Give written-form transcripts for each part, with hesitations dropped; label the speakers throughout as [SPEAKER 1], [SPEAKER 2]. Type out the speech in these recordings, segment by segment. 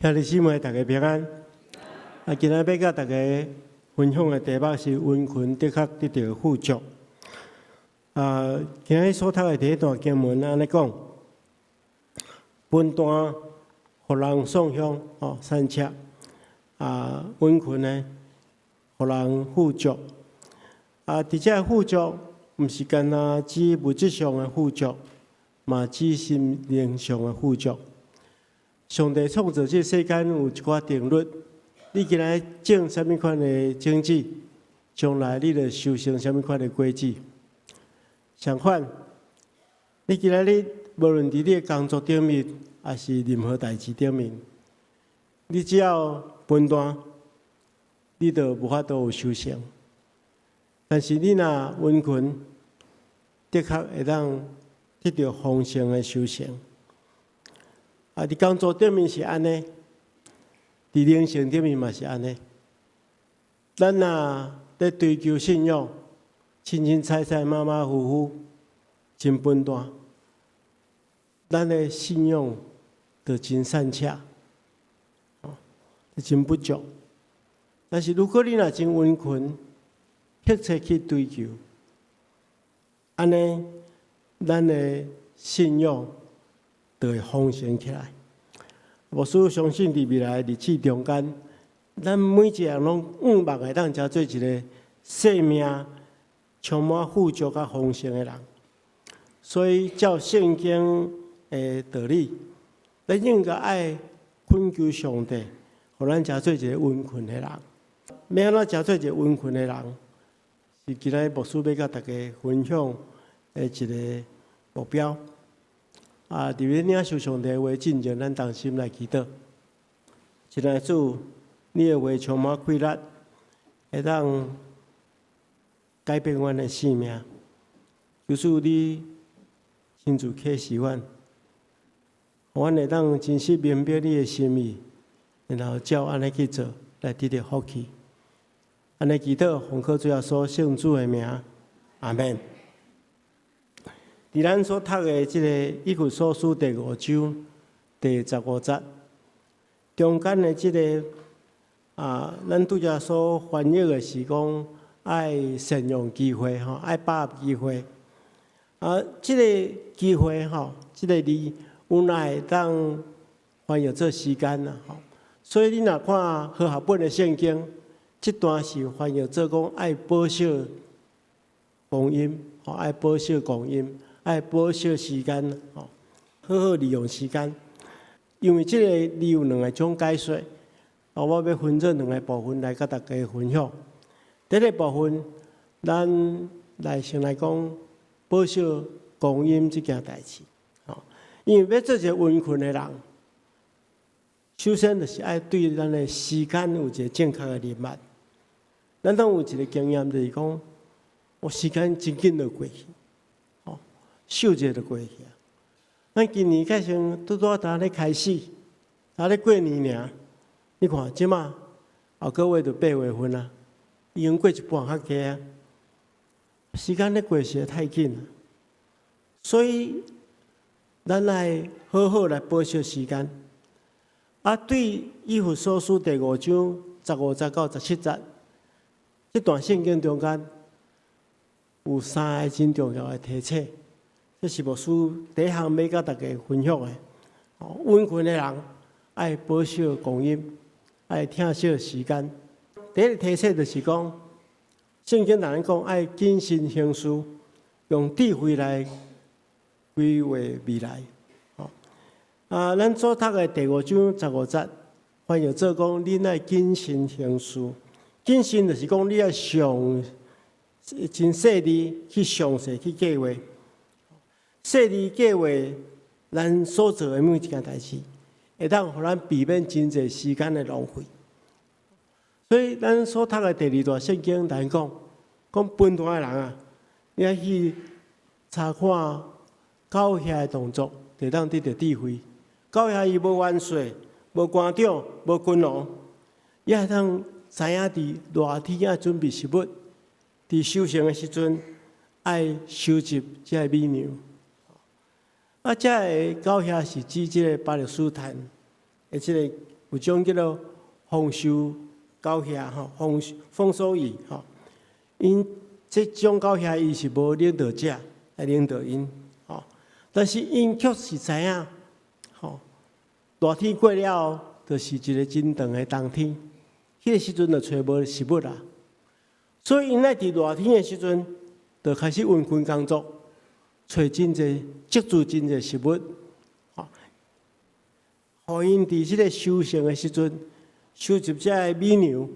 [SPEAKER 1] 兄弟姊妹，大家平安。今仔要甲大家分享的题目是温群的确得到富足。今日所读的第一段经文安尼讲，分段互人送香三车，温群呢，互人富足。伫这富足，毋是干那指物质上的富足，嘛指心灵上的富足。上帝创造这世间有一寡定律，你今仔种什么款的种子，将来你就收成什么款的果子。相反，你今仔日无论伫你的工作顶面，还是任何代志顶面，你只要分段，你就无法度有收成。但是你若温群，的确会当得到丰盛的收成。伫工作顶面是安尼，伫灵性顶面嘛是安尼。咱若咧追求信仰，清清彩彩、马马虎虎、真分段，咱的信仰就真善洽，真不足。但是如果你若真温群，迫切去追求，安尼咱的信仰就会丰盛起来。牧师相信，伫未来日子中间，咱每一个人拢望会当成做一个生命充满富足甲丰盛的人。所以，照圣经的道理，咱应该爱恳求上帝，互咱成做一个温群的人。要安怎成做一个温群的人？是今仔牧师要甲大家分享的一个目标。伫咧领受上帝的话进前，咱同心来祈祷。亲爱的主，你的话充满气力，会当改变阮的生命。求主你亲自启示阮，阮会当真实明白你的心意，然后照安尼去做，来得到福气。安尼祈祷，奉靠主耶稣圣主的名，阿门。伫咱所读的即个《以弗所书》第5章第15节，中间的即个咱拄则所翻译的是讲爱善用机会爱把握机会。即个机会即个字有哪会当翻译做时间所以你若看和合本的圣经，这段是翻译做讲爱保守光阴，爱保守光阴。爱保守时间，好好利用时间。因为这个字有两个种解说，我要分做两个部分来甲大家分享。第一个部分，咱先来讲保守光阴这件代志。因为要做一个温群的人，首先就是爱对咱的时间有一个正确的认识。咱当有一个经验，就是讲，我时间真紧就过去。秀节就过去啊！咱今年开始拄咧开始，咧过年尔。你看，即马后个月就8月份啊，已经过一半较加啊。时间咧过实在太紧了，所以咱来好好来保守时间。对以弗所书第5章15节到17节，这段圣经中间有3个真重要的提醒。这是牧师第一项要甲大家分享的。温群的人爱保守光阴，爱疼惜时间。第一个提醒就是讲，圣经人讲爱谨慎行事，用智慧来规划未来。咱所读的第5章15节，翻译做讲，你爱谨慎行事。谨慎就是讲，你要真细致去详细去计划。细致计划咱所做的每一件代志，会当互咱避免真侪时间的浪费。所以咱所读的第2段圣经来讲分段的人啊，你要去查看教遐的动作，就当得到智慧。教遐伊无元帅、无官长、无君王，伊会当知影伫热天啊准备食物，伫收成的时阵爱收集这美牛。这个到遐是指这个巴勒斯坦的这个有种叫做丰收狗遐吼，丰收仪吼。因这种狗遐伊是无领导者来领导因吼，但是因确实知影吼，热天过了后，就是一个真长的冬天，迄个时阵就找无食物啦。所以因爱伫热天的时阵，就开始运军工作，找真济积聚真济食物，吼，互因伫即个收成的时阵，收集遮个米粮，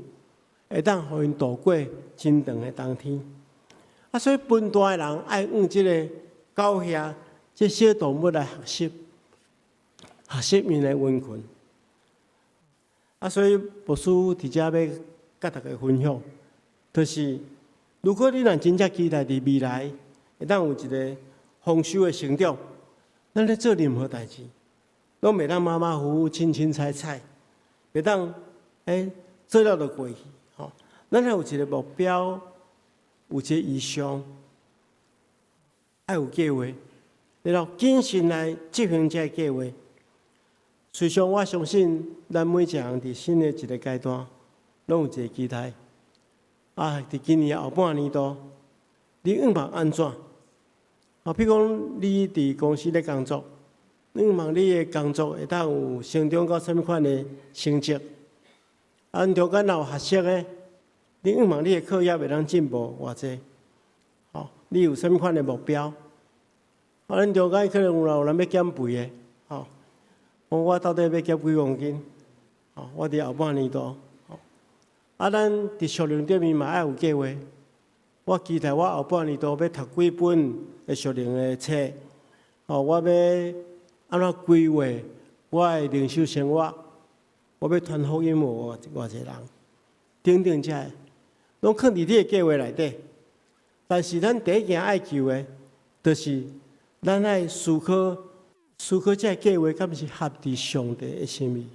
[SPEAKER 1] 会当互因度过真长的冬天。啊，所以分大的人爱用即个狗遐这小动物来学习因的温群。啊，所以牧师伫遮要甲大家分享，就是如果你若真正期待伫未来会当有一个丰收的成长，咱咧做任何代志，拢袂当马马虎虎、清清彩彩，袂当做了就过去。吼，咱要有一个目标，有一个意向，爱有计划，然后谨慎来执行这个计划。随上，我相信咱每一个人伫新的一个阶段，拢有一个期待。啊，伫今年后半年度，你愿望安怎？啊，比如讲你伫公司咧工作，愿望你的工作会当有成长到什么款的成绩？啊，中间若有学习的，你愿望你的课业会当进步偌济？吼，你有什么款的目标？啊，咱中间可能有人要减肥的，吼，我到底要减几公斤？吼，我伫后半年度，吼，啊，咱伫数量顶面嘛爱有计划。我期待我后半年度要读几本的属灵的册，哦，我要安怎规划我的灵修生活，我要传福音偌济人，等等这些，拢放伫你的计划内底。但是咱第一件爱求的，就是咱爱思考这个计划，敢是合伫上帝的心意。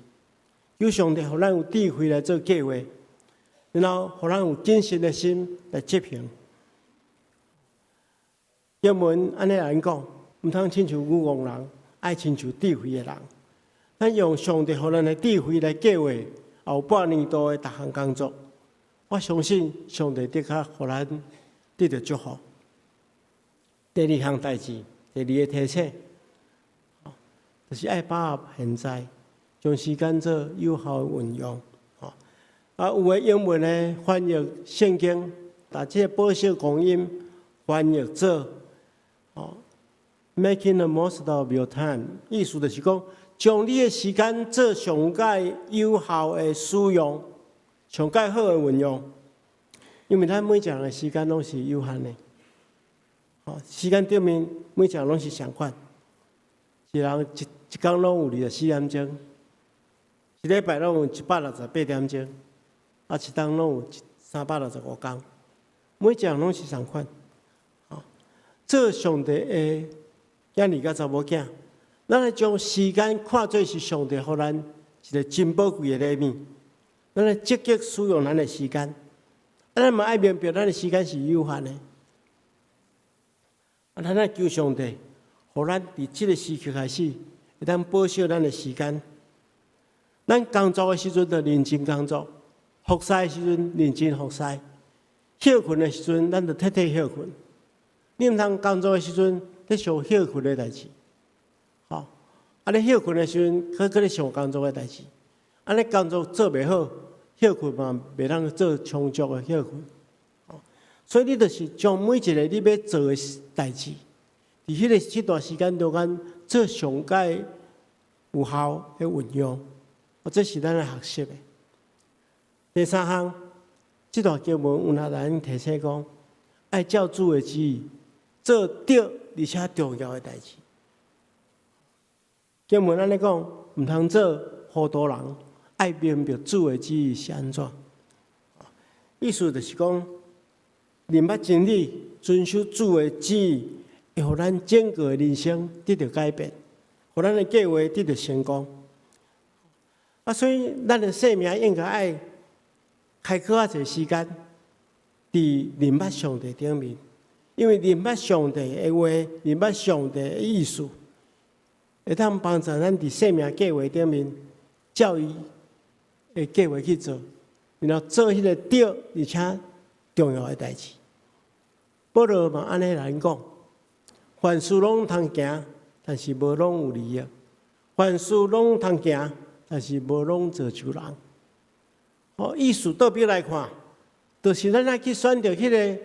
[SPEAKER 1] 求上帝，互咱有智慧来做计划，然后互咱有谨慎的心来执行。英文安尼来讲，毋通亲像愚戆人，爱亲像智慧的人。咱用上帝互咱的智慧来计划后半年度的逐项工作。我相信上帝的确互咱得到祝福。第二项代志，第二个提醒，就是爱把握现在，将时间做有效的运用。啊，有的英文的翻译圣经，把这保守公音翻译做making the most of your time， 意思就是讲，将你的时间做上界有效的使用，上界好的运用。因为咱每一个人的时间拢是有限的，时间顶面每一个人拢是相款，一人一天拢有24点钟，一礼拜拢有168点钟，啊，一天拢有365天，每一个人拢是相款。做上帝的囝儿甲查某囝，咱来将时间看作是上帝互咱一个真宝贵的礼物。咱来积极使用咱的时间，咱嘛爱明白咱的时间是有限的。咱来求上帝，互咱伫即个时刻开始，会当保守咱的时间。咱工作的时阵就认真工作，服侍的时阵认真服侍，休困的时阵咱就彻底休困。你毋通工作的时阵咧想休困的代志，啊，你休困的时阵，搁咧想工作的代志，安尼工作做袂好，休困嘛袂当做充足的休困，所以你就是将每一个你要做的代志，伫迄段时间中间做上界有效的运用，这是咱来学习的。第三项，这段经文有哪咱提醒讲，爱照主的旨意。做对而且重要的代志。经文安尼讲，毋通做糊涂人，爱明白主的旨意是安怎。意思就是讲，明白真理，遵守主的旨意，会互咱整个人生得到改变，互咱的计划得到成功。啊，所以咱的生命应该爱开阔啊侪时间，伫明白上帝顶面。因为明白上帝的话，明白上帝的意思，会当帮助咱伫生命计划顶面，照伊的计划去做，然后做迄个对而且重要的代志。保罗嘛安尼来讲，凡事拢通行，但是无拢有利益；凡事拢通行，但是无拢造就人。意思倒表来看，就是咱爱去选择迄个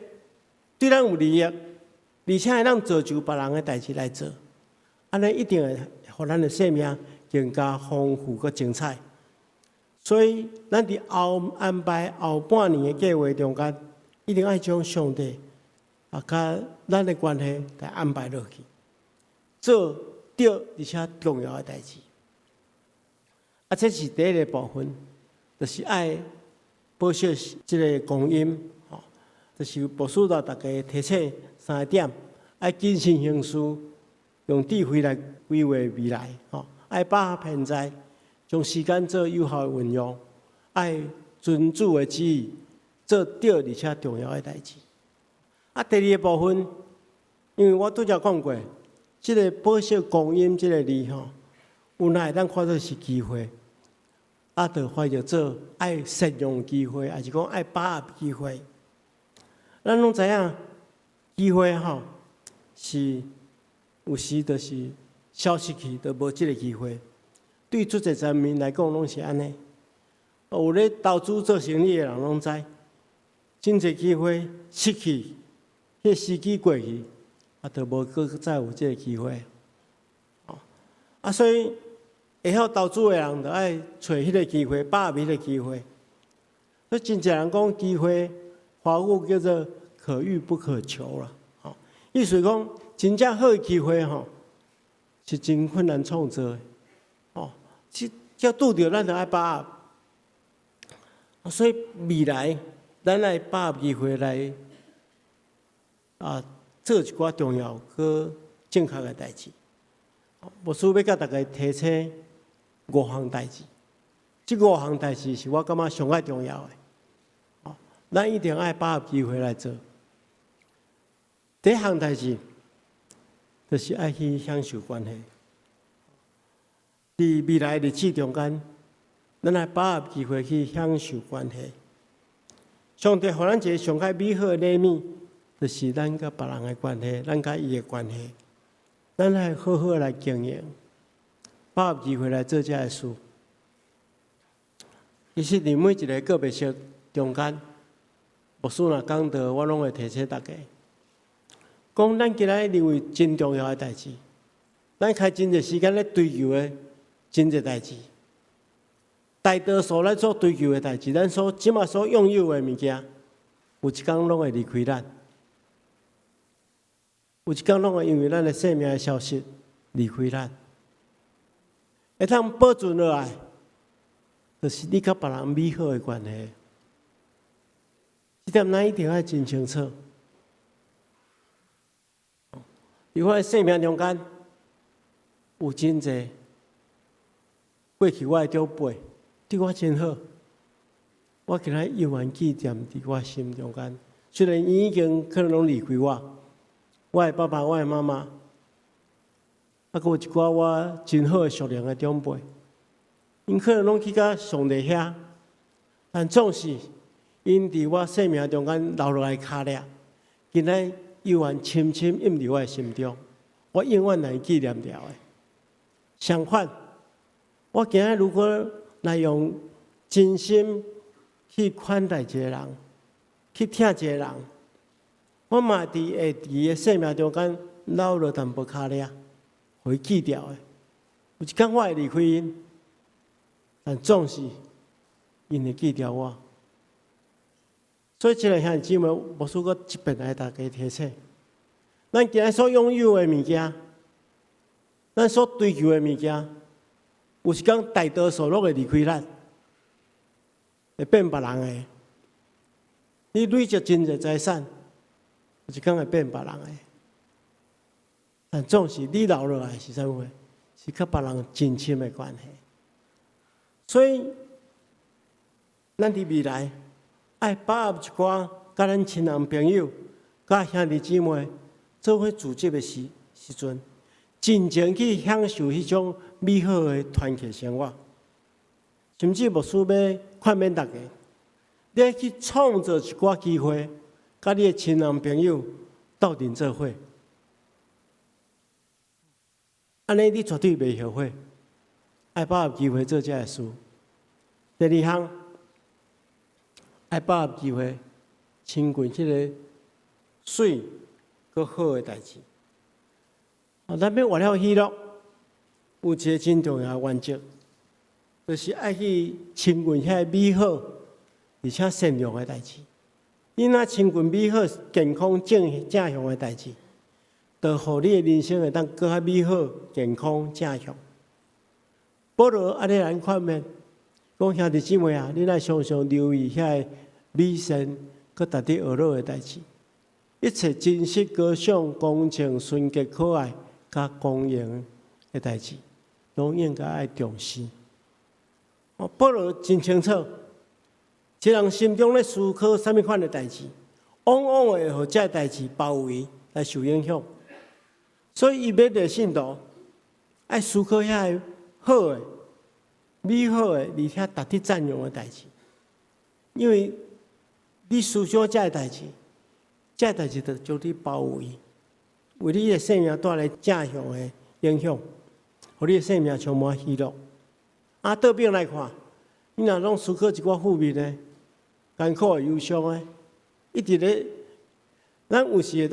[SPEAKER 1] 对咱有利益，而且会当造就别人的代志来做，安尼一定会互咱的生命更加丰富佮精彩。所以，咱伫后安排后半年的计划中间，一定爱将上帝甲咱的关系来安排落去，做对而且重要的代志。这是第一个部分，就是爱保守这个公音，就是牧师甲大家提醒3点：爱谨慎行事，用智慧来规划未来，爱把握现在，将时间做有效的运用，爱遵主的旨意，做对而且重要的代志。第二个部分，因为我拄则讲过，这个保守公音这个字有哪会当看作是机会，就发着做爱善用机会，还是讲爱把握机会。咱拢知影，机会是有时就是消失去，就无这个机会。对出侪人民来讲，拢是安尼。有咧投资做生意的人拢知，真侪机会失去。迄时机过去，就无再有这个机会。所以会晓投资的人，就爱找迄个机会，把握迄个机会。所以真侪人讲机会，华语叫做可遇不可求啦。意思讲，真正好的机会是真困难创造的。只要拄着，咱就爱把握。所以未来，咱爱把握机会来。做一寡重要佮正确的代志。牧师要甲大家提醒5项代志，这5项代志是我感觉上爱重要的。咱一定爱把握机会来做。第一项代志，就是爱去享受关系。伫未来日子中间，咱爱把握机会去享受关系。上帝互咱一个上较美好的礼物。就是咱甲别人的关系，咱甲伊的关系，咱来好好来经营，把握机会来做这个事。其实伫每一个个别式中间，牧师若讲到，我拢会提醒大家，讲咱今仔认为真重要的代志，咱开真侪时间咧追求的真侪代志，大多数咱所追求的代志，咱即马所拥有的物件，有一天拢会离开咱。有一天，拢会因为咱的生命的消失离开咱。会通保存落来，就是你甲别人美好的关系。这点咱一定要真清楚。伫我的生命中间，有真侪过去我的长辈对我真好，我今仔永远记念伫我心中间。虽然伊已经可能拢离开我。我的爸爸、我的妈妈，还有一寡我真好的熟龄的长辈，因可能拢去到上帝遐，但总是因伫我生命中间留落来脚印，今仔永远深深印伫我的心中，我永远来纪念了的。相反，我今仔如果来用真心去款待一个人，去听一个人。我嘛会伫生命中间留落淡薄脚印，互伊记掉的。有一天我会离开因，但总是因会记掉我。所以，这个兄弟姊妹，牧师阁一遍来大家提醒：咱今日所拥有的物件，咱所追求的物件，有一天大多数拢会离开咱，会变别人的。你累积真侪财产。有一天会变别人的，但总是你留落来是啥物？是甲别人真亲的关系。所以，咱伫未来爱把握一寡甲咱亲人朋友、甲兄弟姊妹做伙组织的时阵，真正去享受迄种美好的团结生活。甚至牧师要劝勉大家，你要去创造一寡机会，甲你的亲人朋友斗阵做伙，安尼你绝对袂后悔。爱把握机会做这个事。第二项，爱把握机会，亲近迄个水佮好的代志。咱要活了喜乐，有一个真重要的原则，就是爱去亲近遐美好而且善良的代志。你若亲近美好、健康、正向的代志，就互你的人生会当更较美好、健康、正向。保罗安尼来劝勉，讲兄弟姊妹啊，你若常常留意遐美善佮值得学乐的代志，一切真实、高尚、公正、纯洁、可爱、甲公平的代志，拢应该爱重视。保罗真清楚，一个人心中咧思考什么款的代志，往往会互这代志包围来受影响。所以，伊要个信徒爱思考遐好的、美好的，而且值得赞扬的代志。因为你思想这代志，这代志就将你包围，为你的生命带来正向的影响，互你的生命充满喜乐。倒边来看，你若拢思考一寡负面的、艰苦的、忧伤的，一直咧，咱有时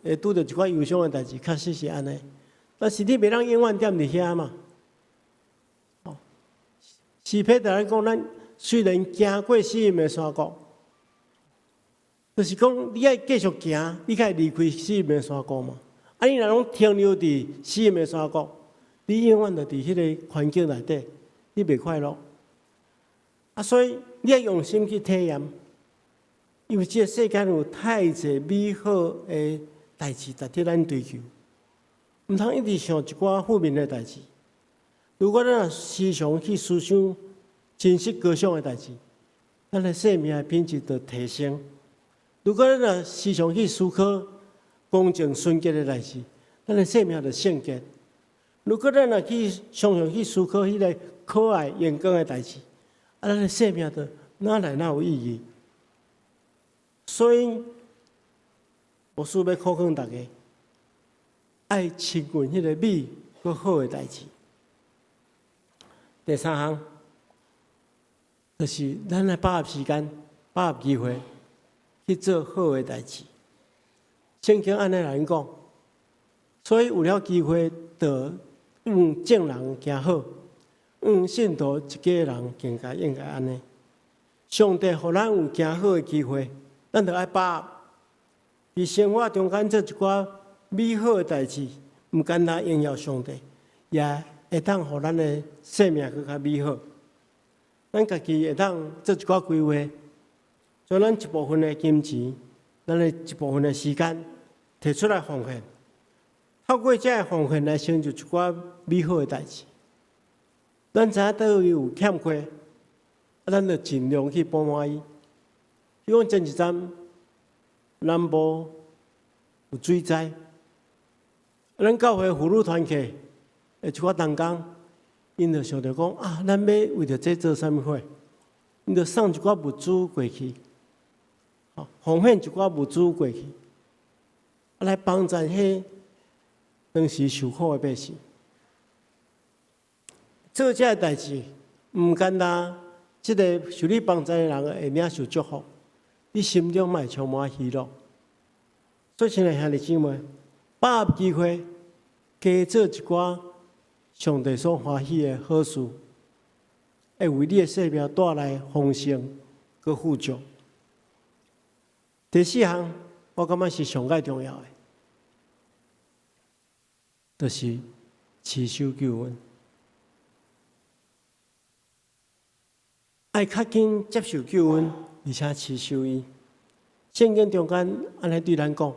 [SPEAKER 1] 会拄着一寡忧伤的代志，确实是安尼。但是你袂当永远踮伫遐嘛。诗篇就咱讲，咱虽然行过死荫的山谷，就是讲你爱继续行，你才会离开死荫的山谷嘛。你若拢停留伫死荫的山谷，你永远就伫迄个环境内底，你袂快乐。所以你要用心去体验，因为这个世间有太侪美好的代志值得咱追求，毋通一直想一寡负面的代志。如果咱若时常去思想真实高尚的代志，咱的生命的品质就提升；如果咱若时常去思考公正纯洁的代志，咱的生命就圣洁；如果咱若常常去思考迄个可爱阳光的代志，咱的生命就哪来哪有意义。所以，牧师要考劝大家，爱亲近迄个美佮好的代志。第三项，就是咱来把握时间、把握机会去做好的代志。圣经安尼来讲，所以有了机会，就正人行好，信徒一家人更加应该安尼。上帝互咱有行好的机会，咱就爱把握。伫生活中间做一寡美好的代志，毋单单荣耀上帝，也会当互咱的生命更较美好。咱家己会当做一寡规划，将咱一部分的金钱，咱的一部分的时间，摕出来奉献，透过这个奉献来成就一寡美好的代志。咱知影倒位有欠缺，咱就尽量去补满伊。比如前一站南部有水灾，咱教会妇女团契一寡同工，因就想着讲咱要为着这做啥物货？因就送一寡物资过去，奉献一寡物资过去，来帮助迄当时受苦的百姓。做这个代志，毋简单，即个受你帮助的人会领受祝福，你心中嘛会充满喜乐。所以，亲爱兄弟姊妹，把握机会，加做一寡上帝所欢喜的好事，会为你的生命带来丰盛佮富足。第四项，我感觉是上界重要的，就是持守救恩。爱较紧接受救恩，而且持守伊。圣经中间安尼对咱讲，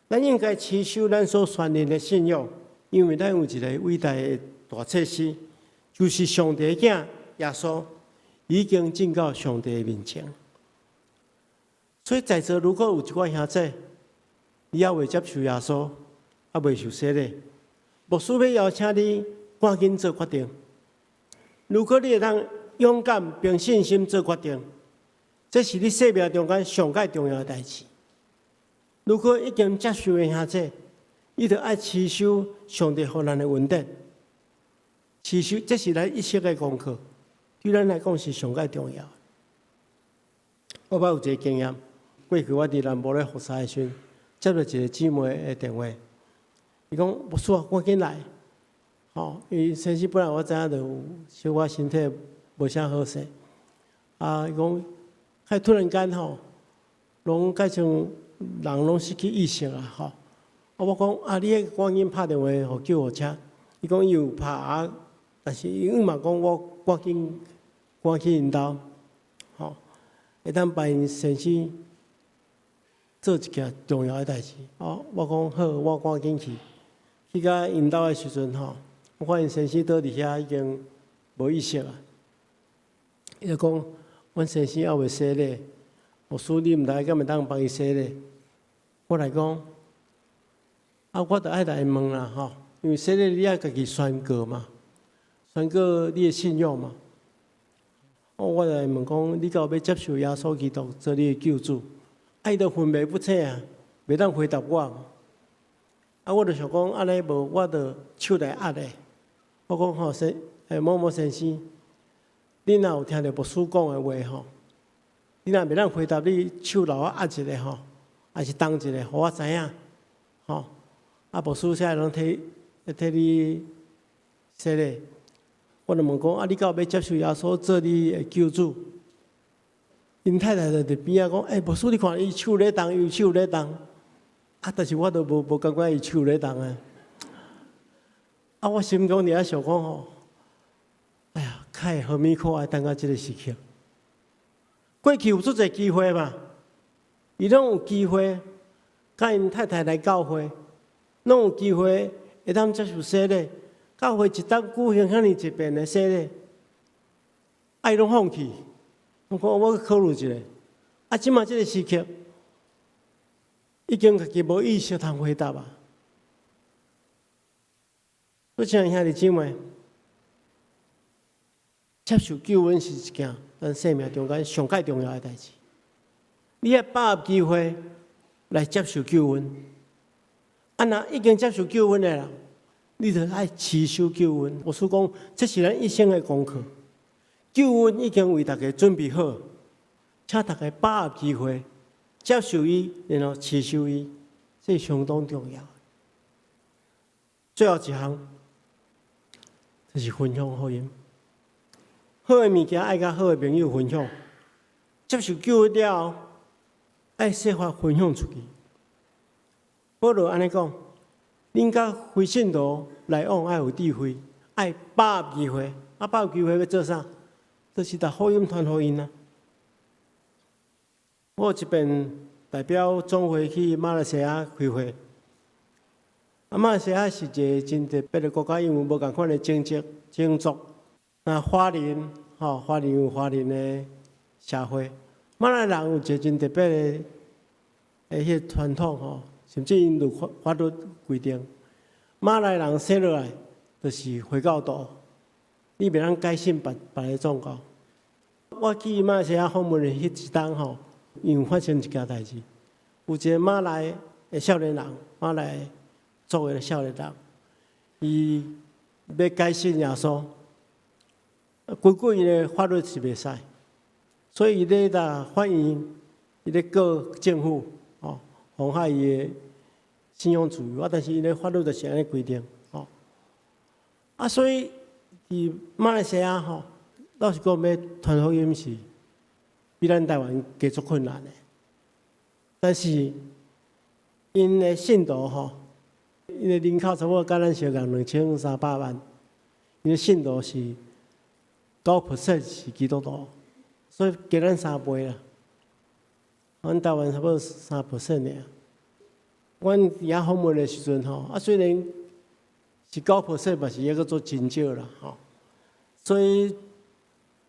[SPEAKER 1] 咱应该持守咱所传承的信仰，因为咱有一个伟大的大祭司，就是上帝的囝耶稣，已经进到上帝的面前。所以在座如果有一寡兄弟，你还未接受耶稣，还未受洗礼，牧师要邀请你赶紧做决定。如果你会当勇敢凭信心做决定，这是你生命中间上界重要的代志。如果已经接受的兄弟，你着爱持守上帝予咱的恩典，持守这是咱一生的功课，对咱来讲是上界重要。我捌有一个经验，过去我伫南部咧服侍的时阵，接到一个姊妹的电话，伊讲：牧师啊，赶紧来！伊先生本来我知影着有小可身体无啥好势，伊讲，突然间拢改像人拢失去意识啊，我讲你赶紧拍电话互救护车，伊讲伊有拍但是伊嘛讲我赶去因兜，会当帮因先生做一件重要的代志。我讲好，我赶紧去。去到因兜的时阵我发现先生倒伫遐已经无意识啊。伊就讲，阮先生还未洗礼，牧师你毋知敢会当帮伊洗礼？我来讲，我着爱来问啦因为洗礼你爱家己宣告嘛，宣告你的信仰嘛。我来问讲，你敢有要接受耶稣基督做你的救主？伊着分辨不清啊，袂当回答我。我着想讲，安尼无，我着手来压咧。我讲某某先生，你若有听到牧师讲的话你若袂当回答，你手留我压一下还是动一下，互我知影牧师现在拢替你洗礼。我就问讲，你敢有要接受耶稣做你的救主？因太太就伫边仔讲，牧师你看伊手咧动，伊手咧动，但是我都无感觉伊手咧动啊。我心中伫遐想讲哎呀，开何米可爱等到即个时刻。过去有足侪机会嘛，伊拢有机会，甲因太太来教会，拢有机会会当接受洗礼。教会一当举行遐尼一遍的洗礼，伊拢放弃。我讲我考虑一下，即马即个时刻，已经家己无意识通回答啊。所以像兄弟姊妹，接受救恩是一件咱生命中间上界重要的代志。你爱把握机会来接受救恩。若已经接受救恩的人，你着爱持守救恩。牧师讲，这是咱一生的功课。救恩已经为大家准备好，请大家把握机会，接受伊，然后持守伊，这相当重要。最后一项就是分享福音。好的物件爱甲好的朋友分享，接受救恩了后，爱设法分享出去。保罗安尼讲。恁甲非信徒来往爱有智慧，爱把握机会。把握机会要做啥？就是把福音传福音啊！我这边代表总会去马来西亚开会。马来西亚是一个真特别的国家，因为无共款的种族。华人华人有华人的社会。马来人有一个真特别的迄传统甚至因有法律规定，马来人生落来就是回教徒，你袂当改信别个宗教。我去马来西亚访问的迄一当因为发生一件代志，有一个马来的少年人，马来族的少年人，伊要改信耶稣，规矩伊的法律是袂使，所以伊咧法院，伊咧告政府妨害伊的信仰自由但是伊的法律就是安尼规定所以伫马来西亚老实讲要传福音是比咱台湾加足困难的，但是因的信徒因的人口差不多甲咱相共2300万，因的信徒是9% 是基督徒，所以加咱3倍啦。阮台湾差不多3%尔。阮伫遐访问的时阵虽然是9%，嘛是抑个做真少啦所以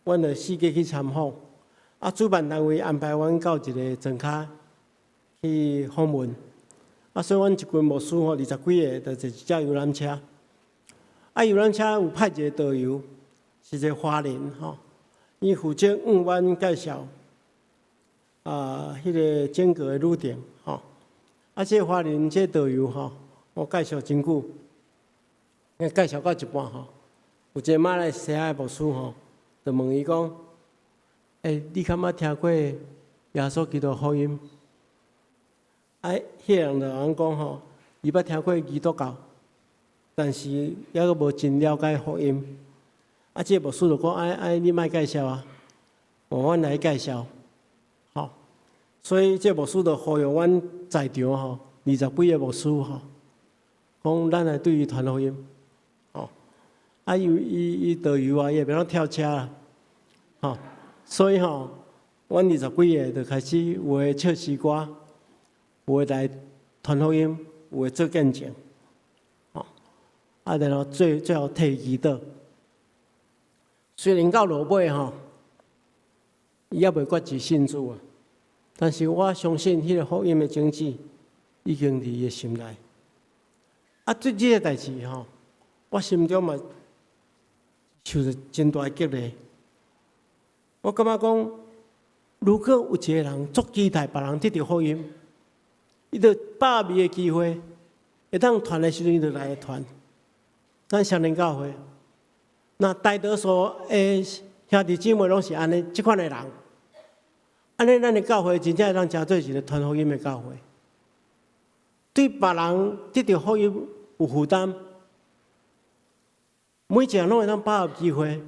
[SPEAKER 1] 阮就四界去参访，主办单位安排阮到一个庄卡去访问，所以阮一群牧师20几个，就坐一只游览车，游览车有派一个导游，是一个华人伊负责阮介绍迄个整个的路程吼。这华人这导游吼，我介绍真久，介绍到一半吼，有一个马来西亚的牧师吼，就问伊讲：你敢捌听过耶稣基督福音？迄个人就讲吼，伊捌听过基督教，但是抑阁无真了解福音。这个牧师就讲：你莫介绍啊，阮来介绍。吼，所以这牧师就呼吁阮在场吼20几个牧师吼，讲咱来对伊传福音。吼，伊导游啊，伊也袂当跳车啦。吼，所以吼，阮20几个就开始有诶唱诗歌。有诶来传福音，有诶做见证，然后最后替伊祷。虽然到落尾吼，伊也袂决志信主啊，但是我相信迄个福音诶种子已经伫伊诶心内。对即个代志吼，我心中嘛受着真大诶激励。我感觉讲，如果有一个人足期待别人得到福音，伊就把握的机会，会当传的时阵，伊就来传。咱少年教会，那大多数的兄弟姊妹拢是安尼，即款的人，安尼咱的教会真正会当成做一个传福音的教会。对别人得到福音有负担，每一个人拢会当把握机会。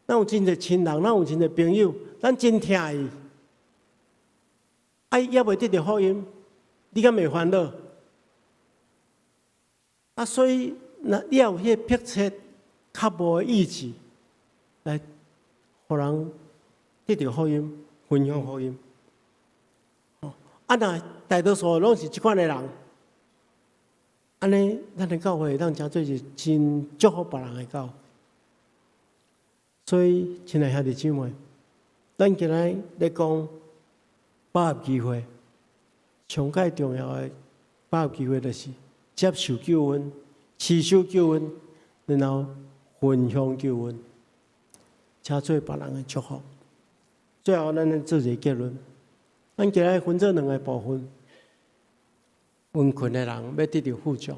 [SPEAKER 1] 咱有真侪亲人，咱有真侪朋友，咱真疼伊，也袂得到福音。你敢袂烦恼？所以你要有迄个迫切、较无的意志，来，互人得到福音、分享福音。那大多数拢是即款的人，安尼，咱的教会会当成做是真祝福别人的教会。所以，亲爱兄弟姊妹，咱今日咧讲把握机会。上界重要的把握机会，就是接受救恩、持守救恩，然后分享救恩，请做别人的祝福。最后，咱做一个结论：咱今日分做2个部分。贫困的人要得到富足，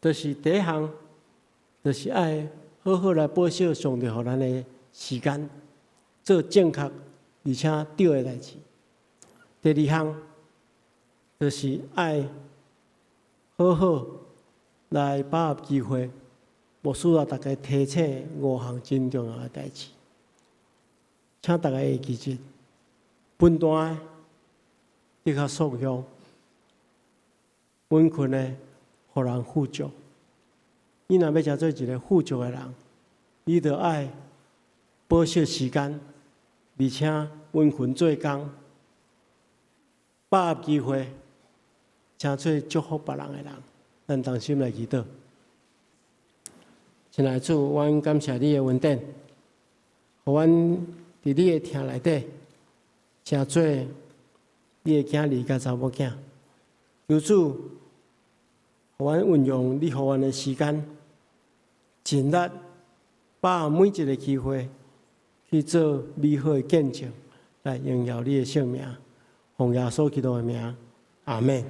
[SPEAKER 1] 就是第一项，就是爱好好来保守上帝予咱的时间，做正确而且对的代志。第二项，就是爱好好来把握机会，无需要大家提醒5项真重要的代志，请大家会记住：分担的你较素养，贫困的互人富足。你若要成做一个富足的人，你就爱保守时间，而且温困做工，把握机会。请做祝福别人的人，咱同心来祈祷。亲爱的主，阮感谢你的恩典，互阮伫你的厅内底，成做你的囝儿甲查某囝。求主，互阮运用你互阮的时间，尽力把握每一个机会去做美好的见证，来荣耀你的圣名，奉耶稣基督的名，阿门。